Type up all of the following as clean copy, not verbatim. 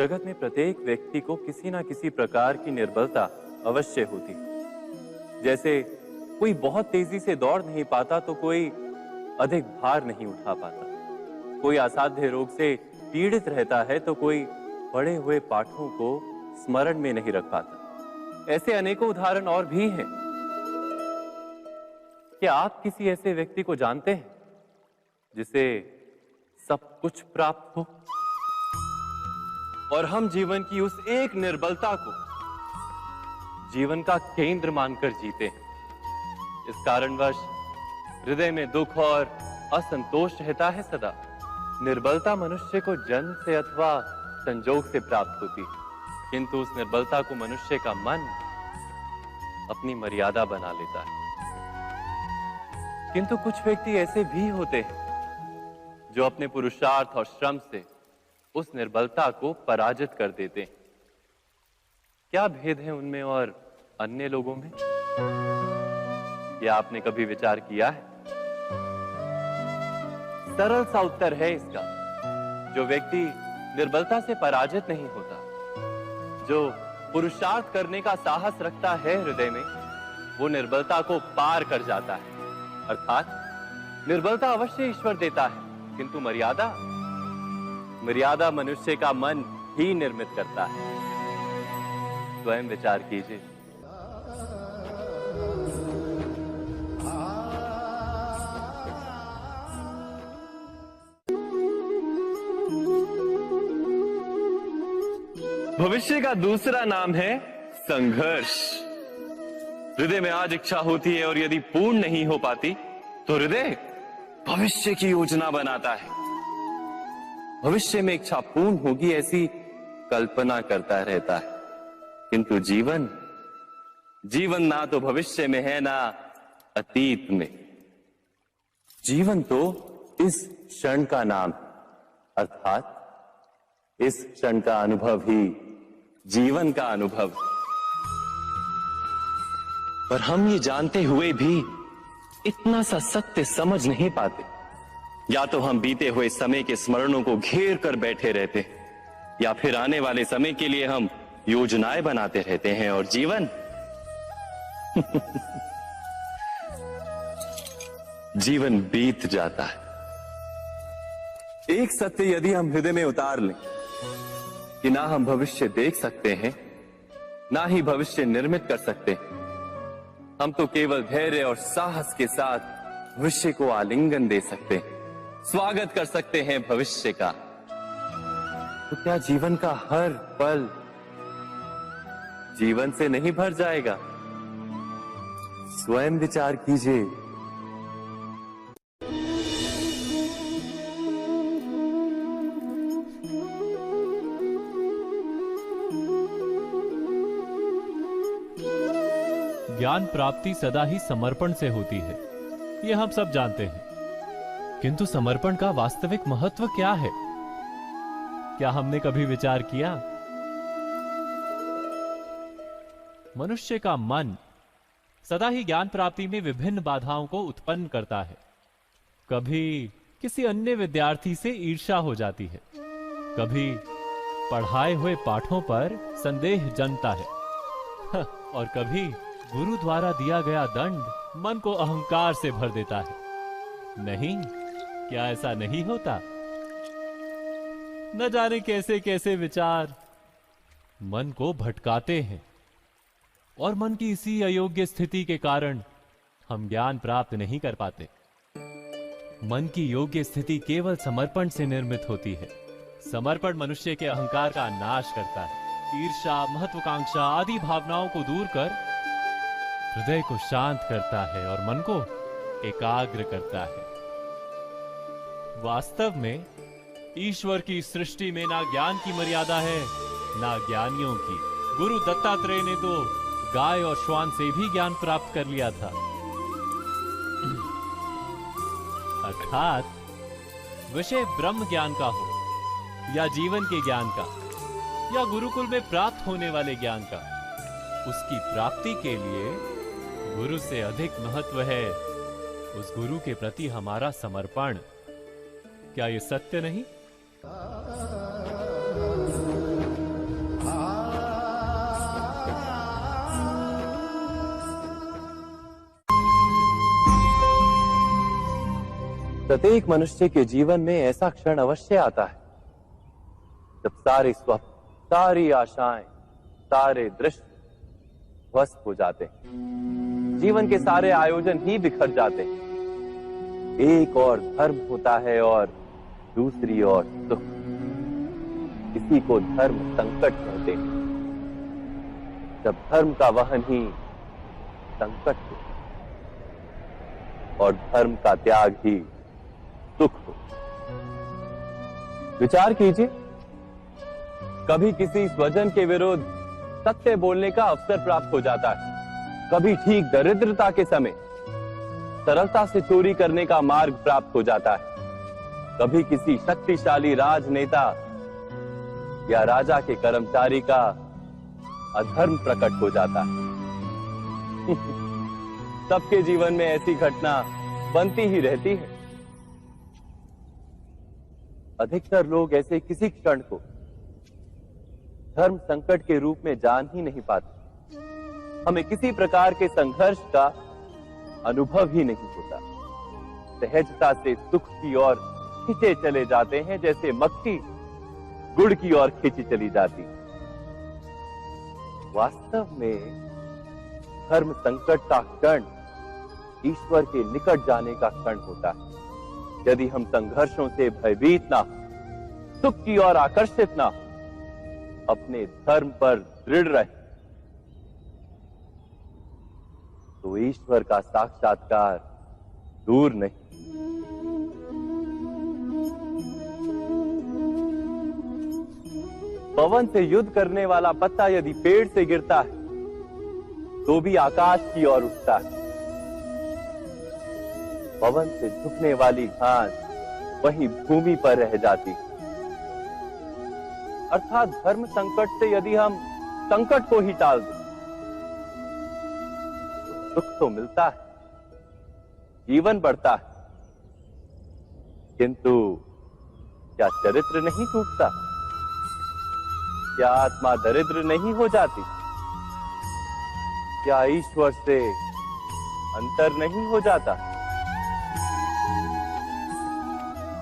जगत में प्रत्येक व्यक्ति को किसी ना किसी प्रकार की निर्बलता अवश्य होती। जैसे कोई बहुत तेजी से दौड़ नहीं पाता तो कोई अधिक भार नहीं उठा पाता, कोई असाध्य रोग से पीड़ित रहता है तो कोई पढ़े हुए पाठों को स्मरण में नहीं रख पाता। ऐसे अनेकों उदाहरण और भी हैं। क्या आप किसी ऐसे व्यक्ति को जानते हैं जिसे सब कुछ प्राप्त हो और हम जीवन की उस एक निर्बलता को जीवन का केंद्र मानकर जीते हैं? इस कारणवश हृदय में दुख और असंतोष रहता है सदा। निर्बलता मनुष्य को जन्म से अथवा संजोग से प्राप्त होती है, किंतु उस निर्बलता को मनुष्य का मन अपनी मर्यादा बना लेता है। किंतु कुछ व्यक्ति ऐसे भी होते हैं जो अपने पुरुषार्थ और श्रम से उस निर्बलता को पराजित कर देते हैं। क्या भेद है उनमें और अन्य लोगों में? क्या आपने कभी विचार किया है? सरल सा उत्तर है इसका। जो व्यक्ति निर्बलता से पराजित नहीं होता, जो पुरुषार्थ करने का साहस रखता है हृदय में, वो निर्बलता को पार कर जाता है। अर्थात निर्बलता अवश्य ईश्वर देता है, किंतु मर्यादा मनुष्य का मन ही निर्मित करता है। स्वयं विचार कीजिए। भविष्य का दूसरा नाम है संघर्ष। हृदय में आज इच्छा होती है और यदि पूर्ण नहीं हो पाती तो हृदय भविष्य की योजना बनाता है। भविष्य में इच्छा पूर्ण होगी ऐसी कल्पना करता रहता है, किंतु जीवन ना तो भविष्य में है ना अतीत में। जीवन तो इस क्षण का नाम, अर्थात इस क्षण का अनुभव ही जीवन का अनुभव। पर हम ये जानते हुए भी इतना सा सत्य समझ नहीं पाते। या तो हम बीते हुए समय के स्मरणों को घेर कर बैठे रहते हैं, या फिर आने वाले समय के लिए हम योजनाएं बनाते रहते हैं और जीवन जीवन बीत जाता है। एक सत्य यदि हम हृदय में उतार लें कि ना हम भविष्य देख सकते हैं, ना ही भविष्य निर्मित कर सकते हैं, हम तो केवल धैर्य और साहस के साथ भविष्य को आलिंगन दे सकते हैं, स्वागत कर सकते हैं भविष्य का। तो क्या जीवन का हर पल जीवन से नहीं भर जाएगा? स्वयं विचार कीजिए। ज्ञान प्राप्ति सदा ही समर्पण से होती है, यह हम सब जानते हैं। किंतु समर्पण का वास्तविक महत्व क्या है? क्या हमने कभी विचार किया? मनुष्य का मन सदा ही ज्ञान प्राप्ति में विभिन्न बाधाओं को उत्पन्न करता है। कभी किसी अन्य विद्यार्थी से ईर्ष्या हो जाती है, कभी पढ़ाए हुए पाठों पर संदेह जन्मता है और कभी गुरु द्वारा दिया गया दंड मन को अहंकार से भर देता है। नहीं, क्या ऐसा नहीं होता? न जाने कैसे कैसे विचार मन को भटकाते हैं और मन की इसी अयोग्य स्थिति के कारण हम ज्ञान प्राप्त नहीं कर पाते। मन की योग्य स्थिति केवल समर्पण से निर्मित होती है। समर्पण मनुष्य के अहंकार का नाश करता है, ईर्ष्या, महत्वाकांक्षा आदि भावनाओं को दूर कर हृदय को शांत करता है और मन को एकाग्र करता है। वास्तव में ईश्वर की सृष्टि में ना ज्ञान की मर्यादा है ना ज्ञानियों की। गुरु दत्तात्रेय ने तो गाय और श्वान से भी ज्ञान प्राप्त कर लिया था। अर्थात विषय ब्रह्म ज्ञान का हो या जीवन के ज्ञान का या गुरुकुल में प्राप्त होने वाले ज्ञान का, उसकी प्राप्ति के लिए गुरु से अधिक महत्व है उस गुरु के प्रति हमारा समर्पण। क्या ये सत्य नहीं? प्रत्येक मनुष्य के जीवन में ऐसा क्षण अवश्य आता है जब सारे स्वप्न, सारी आशाएं, सारे दृश्य ध्वस्त हो जाते हैं। जीवन के सारे आयोजन ही बिखर जाते हैं। एक और धर्म होता है और दूसरी ओर सुख। इसी को धर्म संकट कहते हैं। जब धर्म का वहन ही संकट हो और धर्म का त्याग ही सुख हो। विचार कीजिए, कभी किसी स्वजन के विरुद्ध सत्य बोलने का अवसर प्राप्त हो जाता है, कभी ठीक दरिद्रता के समय सरलता से चोरी करने का मार्ग प्राप्त हो जाता है, कभी किसी शक्तिशाली राजनेता या राजा के कर्मचारी का अधर्म प्रकट हो जाता है। सबके जीवन में ऐसी घटना बनती ही रहती है। अधिकतर लोग ऐसे किसी क्षण को धर्म संकट के रूप में जान ही नहीं पाते। हमें किसी प्रकार के संघर्ष का अनुभव ही नहीं होता। सहजता से सुख की ओर खींचे चले जाते हैं, जैसे मक्खी गुड़ की ओर खींची चली जाती। वास्तव में धर्म संकट का क्षण ईश्वर के निकट जाने का क्षण होता है। यदि हम संघर्षों से भयभीत ना हो, सुख की ओर आकर्षित ना हो, अपने धर्म पर दृढ़ रहे, तो ईश्वर का साक्षात्कार दूर नहीं। पवन से युद्ध करने वाला पत्ता यदि पेड़ से गिरता है तो भी आकाश की ओर उठता है। पवन से झुकने वाली घास वहीं भूमि पर रह जाती। अर्थात धर्म संकट से यदि हम संकट को ही टाल दें तो सुख तो मिलता है, जीवन बढ़ता है, किंतु क्या चरित्र नहीं टूटता? क्या आत्मा दरिद्र नहीं हो जाती? क्या ईश्वर से अंतर नहीं हो जाता?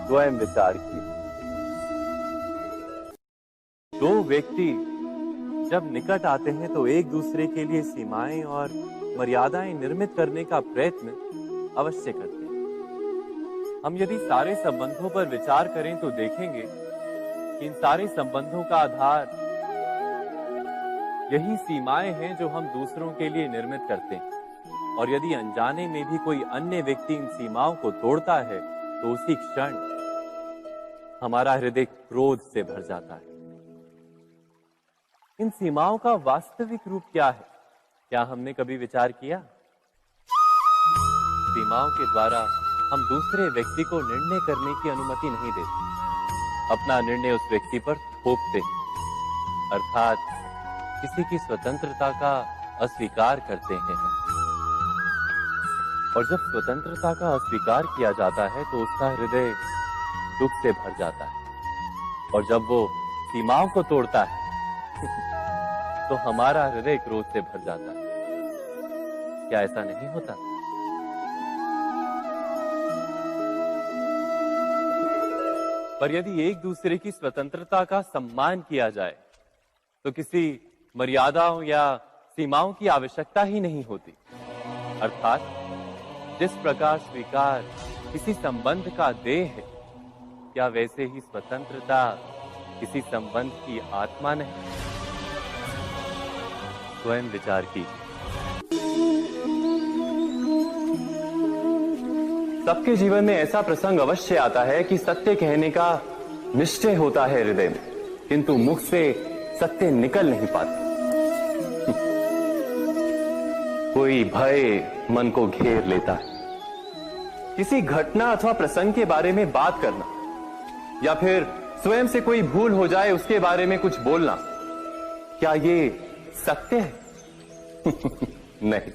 स्वयं विचार कीजिए। दो व्यक्ति जब निकट आते हैं तो एक दूसरे के लिए सीमाएं और मर्यादाएं निर्मित करने का प्रयत्न अवश्य करते हैं। हम यदि सारे संबंधों पर विचार करें तो देखेंगे कि इन सारे संबंधों का आधार यही सीमाएं हैं जो हम दूसरों के लिए निर्मित करते हैं। और यदि अनजाने में भी कोई अन्य व्यक्ति इन सीमाओं को तोड़ता है तो उसी क्षण हमारा हृदय क्रोध से भर जाता है। इन सीमाओं का वास्तविक रूप क्या है? क्या हमने कभी विचार किया? सीमाओं के द्वारा हम दूसरे व्यक्ति को निर्णय करने की अनुमति नहीं देते, अपना निर्णय उस व्यक्ति पर थोपते, अर्थात किसी की स्वतंत्रता का अस्वीकार करते हैं। और जब स्वतंत्रता का अस्वीकार किया जाता है तो उसका हृदय दुख से भर जाता है। और जब वो सीमाओं को तोड़ता है तो हमारा हृदय क्रोध से भर जाता है। क्या ऐसा नहीं होता? पर यदि एक दूसरे की स्वतंत्रता का सम्मान किया जाए तो किसी मर्यादाओं या सीमाओं की आवश्यकता ही नहीं होती। अर्थात जिस प्रकार स्वीकार किसी संबंध का देह है, क्या वैसे ही स्वतंत्रता किसी संबंध की आत्मा नहीं? स्वयं विचार कीजिए। सबके जीवन में ऐसा प्रसंग अवश्य आता है कि सत्य कहने का निश्चय होता है हृदय में, किंतु मुख से सत्य निकल नहीं पाता। कोई भय मन को घेर लेता है। किसी घटना अथवा प्रसंग के बारे में बात करना या फिर स्वयं से कोई भूल हो जाए उसके बारे में कुछ बोलना, क्या ये सत्य है? नहीं,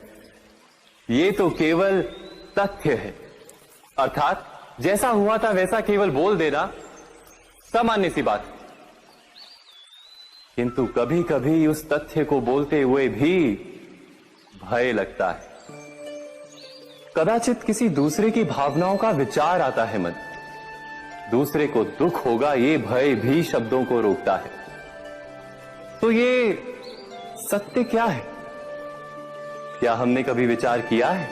ये तो केवल तथ्य है। अर्थात जैसा हुआ था वैसा केवल बोल देना सामान्य सी बात। किंतु कभी कभी उस तथ्य को बोलते हुए भी भय लगता है। कदाचित किसी दूसरे की भावनाओं का विचार आता है मन। दूसरे को दुख होगा ये भय भी शब्दों को रोकता है। तो ये सत्य क्या है? क्या हमने कभी विचार किया है?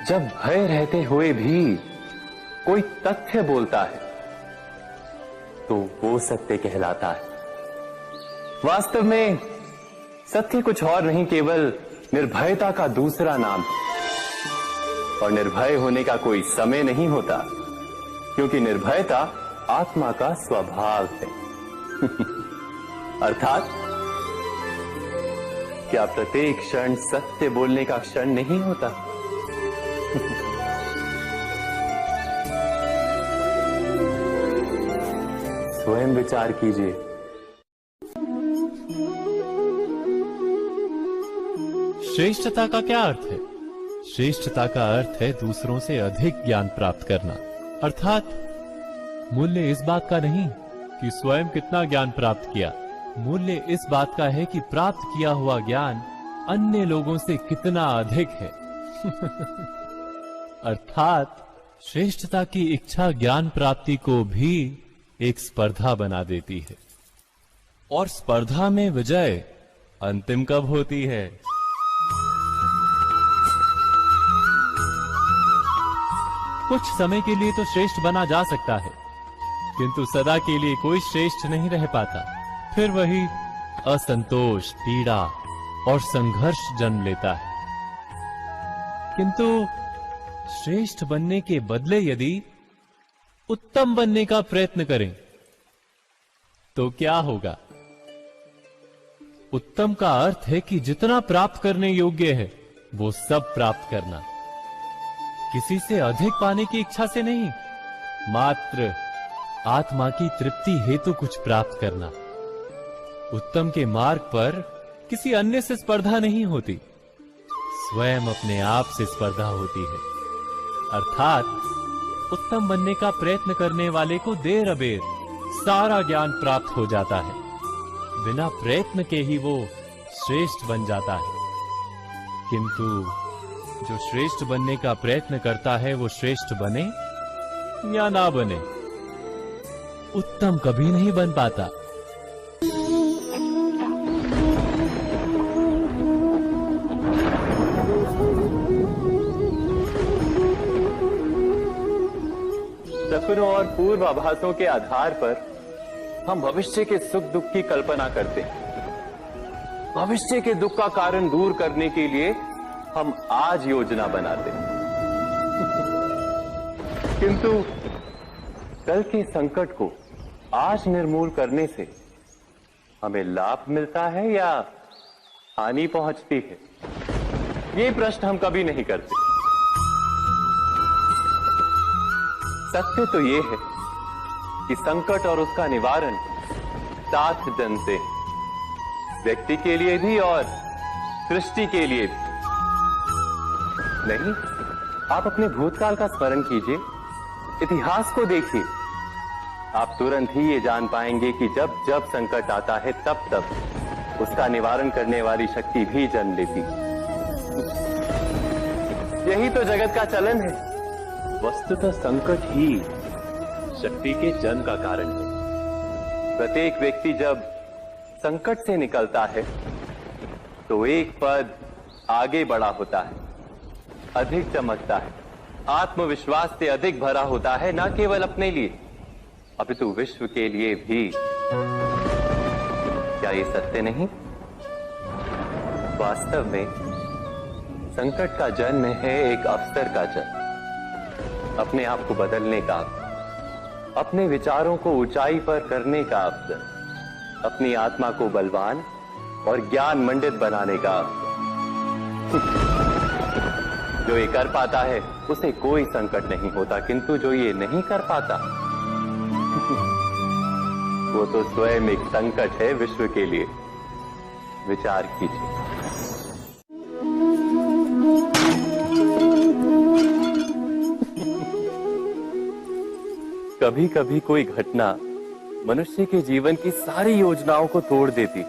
जब भय रहते हुए भी कोई तथ्य बोलता है तो वो सत्य कहलाता है। वास्तव में सत्य कुछ और नहीं, केवल निर्भयता का दूसरा नाम है। और निर्भय होने का कोई समय नहीं होता, क्योंकि निर्भयता आत्मा का स्वभाव है। अर्थात क्या प्रत्येक क्षण सत्य बोलने का क्षण नहीं होता? स्वयं विचार कीजिए। श्रेष्ठता का क्या अर्थ है? श्रेष्ठता का अर्थ है दूसरों से अधिक ज्ञान प्राप्त करना। अर्थात मूल्य इस बात का नहीं कि स्वयं कितना ज्ञान प्राप्त किया, मूल्य इस बात का है कि प्राप्त किया हुआ ज्ञान अन्य लोगों से कितना अधिक है। अर्थात श्रेष्ठता की इच्छा ज्ञान प्राप्ति को भी एक स्पर्धा बना देती है। और स्पर्धा में विजय अंतिम कब होती है? कुछ समय के लिए तो श्रेष्ठ बना जा सकता है, किंतु सदा के लिए कोई श्रेष्ठ नहीं रह पाता। फिर वही असंतोष, पीड़ा और संघर्ष जन्म लेता है। किंतु श्रेष्ठ बनने के बदले यदि उत्तम बनने का प्रयत्न करें तो क्या होगा? उत्तम का अर्थ है कि जितना प्राप्त करने योग्य है वो सब प्राप्त करना, किसी से अधिक पाने की इच्छा से नहीं, मात्र आत्मा की तृप्ति हेतु कुछ प्राप्त करना। उत्तम के मार्ग पर किसी अन्य से स्पर्धा नहीं होती, स्वयं अपने आप से स्पर्धा होती है। अर्थात उत्तम बनने का प्रयत्न करने वाले को देर अबेर सारा ज्ञान प्राप्त हो जाता है। बिना प्रयत्न के ही वो श्रेष्ठ बन जाता है। किंतु जो श्रेष्ठ बनने का प्रयत्न करता है वो श्रेष्ठ बने या ना बने, उत्तम कभी नहीं बन पाता। सपनों और पूर्वाभासों के आधार पर हम भविष्य के सुख दुख की कल्पना करते हैं। भविष्य के दुख का कारण दूर करने के लिए हम आज योजना बनाते हैं। किंतु कल के संकट को आज निर्मूल करने से हमें लाभ मिलता है या हानि पहुंचती है? ये प्रश्न हम कभी नहीं करते। सत्य तो ये है कि संकट और उसका निवारण साथ जन से, व्यक्ति के लिए भी और सृष्टि के लिए भी। नहीं, आप अपने भूतकाल का स्मरण कीजिए, इतिहास को देखिए। आप तुरंत ही ये जान पाएंगे कि जब जब संकट आता है तब तब उसका निवारण करने वाली शक्ति भी जन्म लेती। यही तो जगत का चलन है। वस्तुतः संकट ही शक्ति के जन्म का कारण है। प्रत्येक व्यक्ति जब संकट से निकलता है तो एक पद आगे बढ़ा होता है, अधिक चमकता है, आत्मविश्वास से अधिक भरा होता है, न केवल अपने लिए अपितु विश्व के लिए भी। क्या ये सत्य नहीं? वास्तव में संकट का जन्म है एक अवसर का जन्म, अपने आप को बदलने का, अपने विचारों को ऊंचाई पर करने का अवसर, अपनी आत्मा को बलवान और ज्ञान मंडित बनाने का अवसर। जो ये कर पाता है उसे कोई संकट नहीं होता, किंतु जो ये नहीं कर पाता वो तो स्वयं एक संकट है विश्व के लिए। विचार कीजिए। कभी कभी कोई घटना मनुष्य के जीवन की सारी योजनाओं को तोड़ देती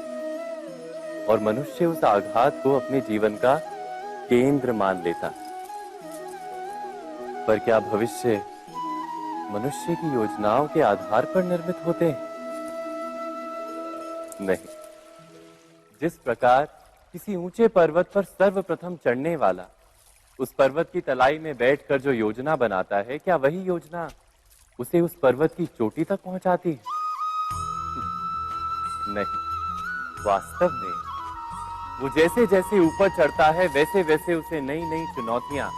और मनुष्य उस आघात को अपने जीवन का केंद्र मान लेता। पर क्या भविष्य मनुष्य की योजनाओं के आधार पर निर्मित होते हैं? नहीं। जिस प्रकार किसी ऊंचे पर्वत पर सर्वप्रथम चढ़ने वाला उस पर्वत की तलाई में बैठकर जो योजना बनाता है, क्या वही योजना उसे उस पर्वत की चोटी तक पहुंचाती है? नहीं। वास्तव में वो जैसे जैसे ऊपर चढ़ता है वैसे वैसे उसे नई नई चुनौतियां,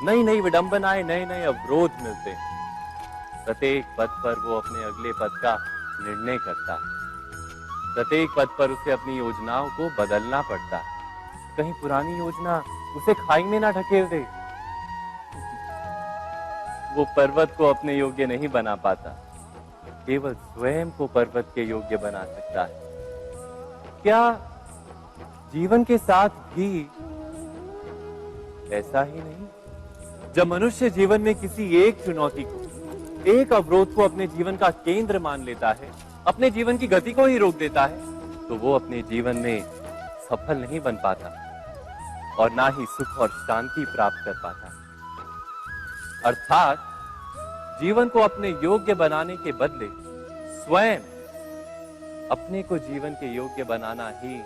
नई नई विडंबनाएं, नए नए अवरोध मिलते हैं। प्रत्येक पद पर वो अपने अगले पद का निर्णय करता है। प्रत्येक पद पर उसे अपनी योजनाओं को बदलना पड़ता है। कहीं पुरानी योजना उसे खाई में ना ढकेल दे। वो पर्वत को अपने योग्य नहीं बना पाता, केवल स्वयं को पर्वत के योग्य बना सकता है। क्या जीवन के साथ भी ऐसा ही नहीं? जब मनुष्य जीवन में किसी एक चुनौती को, एक अवरोध को अपने जीवन का केंद्र मान लेता है, अपने जीवन की गति को ही रोक देता है, तो वो अपने जीवन में सफल नहीं बन पाता और ना ही सुख और शांति प्राप्त कर पाता। अर्थात जीवन को अपने योग्य बनाने के बदले स्वयं अपने को जीवन के योग्य बनाना ही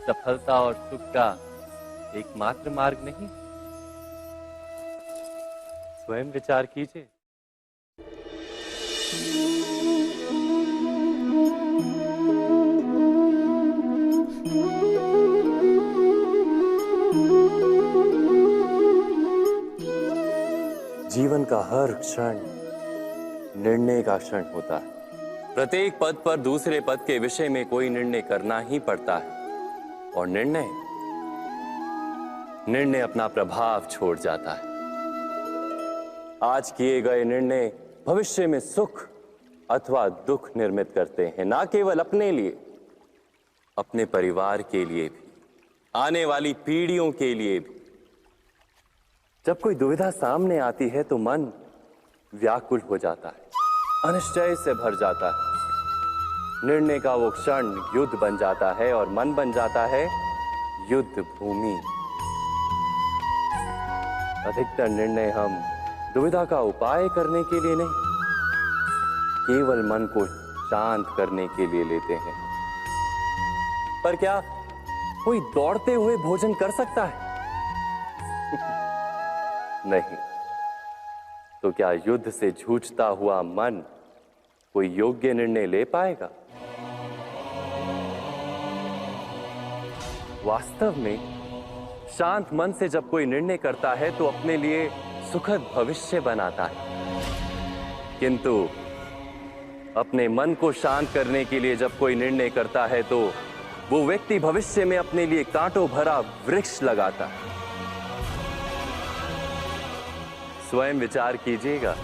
सफलता और सुख का एकमात्र मार्ग नहीं। स्वयं विचार कीजिए। जीवन का हर क्षण निर्णय का क्षण होता है। प्रत्येक पद पर दूसरे पद के विषय में कोई निर्णय करना ही पड़ता है और निर्णय अपना प्रभाव छोड़ जाता है। आज किए गए निर्णय भविष्य में सुख अथवा दुख निर्मित करते हैं, ना केवल अपने लिए, अपने परिवार के लिए भी, आने वाली पीढ़ियों के लिए भी। जब कोई दुविधा सामने आती है तो मन व्याकुल हो जाता है, अनिश्चय से भर जाता है। निर्णय का वो क्षण युद्ध बन जाता है और मन बन जाता है युद्ध भूमि। अधिकतर निर्णय हम दुविधा का उपाय करने के लिए नहीं, केवल मन को शांत करने के लिए लेते हैं। पर क्या कोई दौड़ते हुए भोजन कर सकता है? नहीं। तो क्या युद्ध से जूझता हुआ मन कोई योग्य निर्णय ले पाएगा? वास्तव में शांत मन से जब कोई निर्णय करता है तो अपने लिए सुखद भविष्य बनाता है, किंतु अपने मन को शांत करने के लिए जब कोई निर्णय करता है तो वो व्यक्ति भविष्य में अपने लिए कांटों भरा वृक्ष लगाता है। स्वयं विचार कीजिएगा।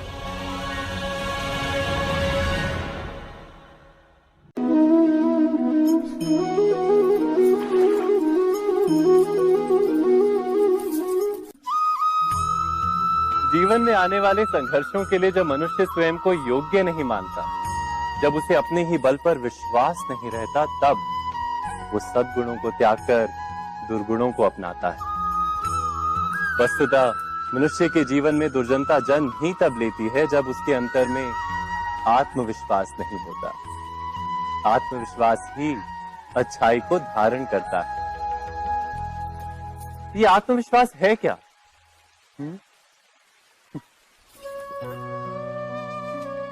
जीवन में आने वाले संघर्षों के लिए जब मनुष्य स्वयं को योग्य नहीं मानता, जब उसे अपने ही बल पर विश्वास नहीं रहता, तब वो सद्गुणों को त्याग कर दुर्गुणों को अपनाता है। वस्तुतः मनुष्य के जीवन में दुर्जनता जन्म ही तब लेती है जब उसके अंतर में आत्मविश्वास नहीं होता। आत्मविश्वास ही अच्छाई को धारण करता है। ये आत्मविश्वास है क्या?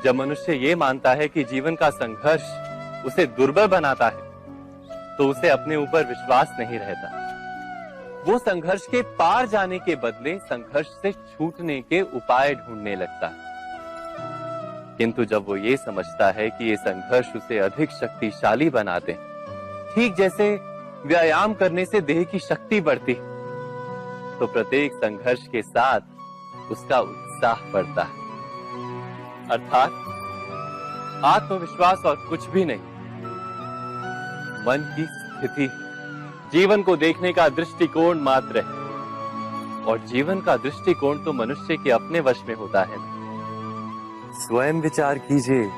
जब मनुष्य ये मानता है कि जीवन का संघर्ष उसे दुर्बल बनाता है, तो उसे अपने ऊपर विश्वास नहीं रहता। वो संघर्ष के पार जाने के बदले संघर्ष से छूटने के उपाय ढूंढने लगता है। किंतु जब वो ये समझता है कि ये संघर्ष उसे अधिक शक्तिशाली बनाते हैं, ठीक जैसे व्यायाम करने से देह की शक्ति बढ़ती, तो प्रत्येक संघर्ष के साथ उसका उत्साह बढ़ता है। अर्थात आत्मविश्वास और कुछ भी नहीं, मन की स्थिति, जीवन को देखने का दृष्टिकोण मात्र है। और जीवन का दृष्टिकोण तो मनुष्य के अपने वश में होता है। स्वयं विचार कीजिए।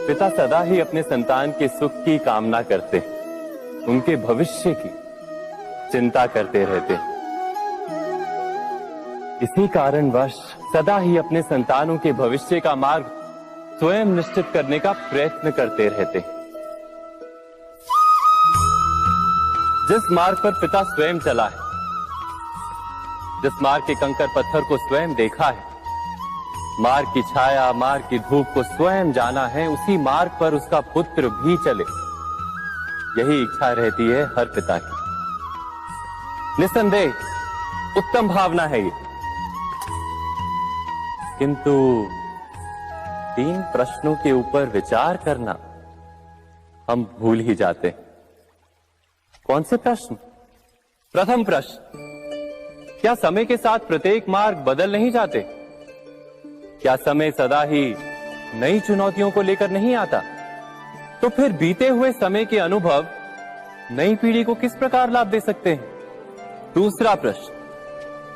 पिता सदा ही अपने संतान के सुख की कामना करते हैं, उनके भविष्य की चिंता करते रहते हैं। इसी कारणवश सदा ही अपने संतानों के भविष्य का मार्ग स्वयं निश्चित करने का प्रयत्न करते रहते हैं। जिस मार्ग पर पिता स्वयं चला है, जिस मार्ग के कंकर पत्थर को स्वयं देखा है, मार्ग की छाया, मार्ग की धूप को स्वयं जाना है, उसी मार्ग पर उसका पुत्र भी चले, यही इच्छा रहती है हर पिता की। निस्संदेह उत्तम भावना है ये, किंतु 3 प्रश्नों के ऊपर विचार करना हम भूल ही जाते हैं। कौन से प्रश्न? प्रथम प्रश्न, क्या समय के साथ प्रत्येक मार्ग बदल नहीं जाते? क्या समय सदा ही नई चुनौतियों को लेकर नहीं आता? तो फिर बीते हुए समय के अनुभव नई पीढ़ी को किस प्रकार लाभ दे सकते हैं? दूसरा प्रश्न,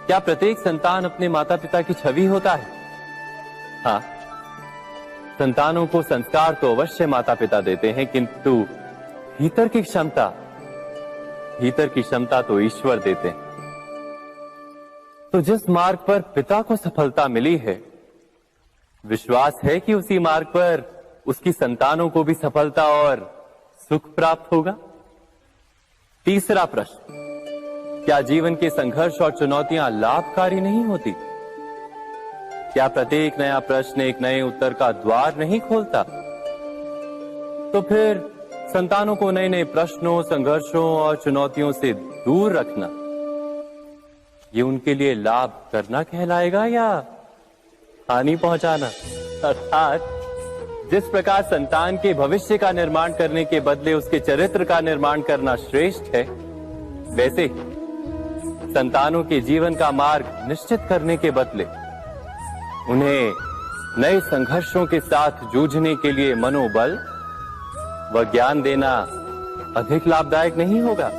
क्या प्रत्येक संतान अपने माता पिता की छवि होता है? हाँ, संतानों को संस्कार तो अवश्य माता पिता देते हैं, किंतु भीतर की क्षमता तो ईश्वर देते हैं। तो जिस मार्ग पर पिता को सफलता मिली है, विश्वास है कि उसी मार्ग पर उसकी संतानों को भी सफलता और सुख प्राप्त होगा। तीसरा प्रश्न, क्या जीवन के संघर्ष और चुनौतियां लाभकारी नहीं होती? क्या प्रत्येक नया प्रश्न एक नए उत्तर का द्वार नहीं खोलता? तो फिर संतानों को नए नए प्रश्नों, संघर्षों और चुनौतियों से दूर रखना, ये उनके लिए लाभ करना कहलाएगा या हानि पहुंचाना? अर्थात जिस प्रकार संतान के भविष्य का निर्माण करने के बदले उसके चरित्र का निर्माण करना श्रेष्ठ है, वैसे ही संतानों के जीवन का मार्ग निश्चित करने के बदले उन्हें नए संघर्षों के साथ जूझने के लिए मनोबल व ज्ञान देना अधिक लाभदायक नहीं होगा?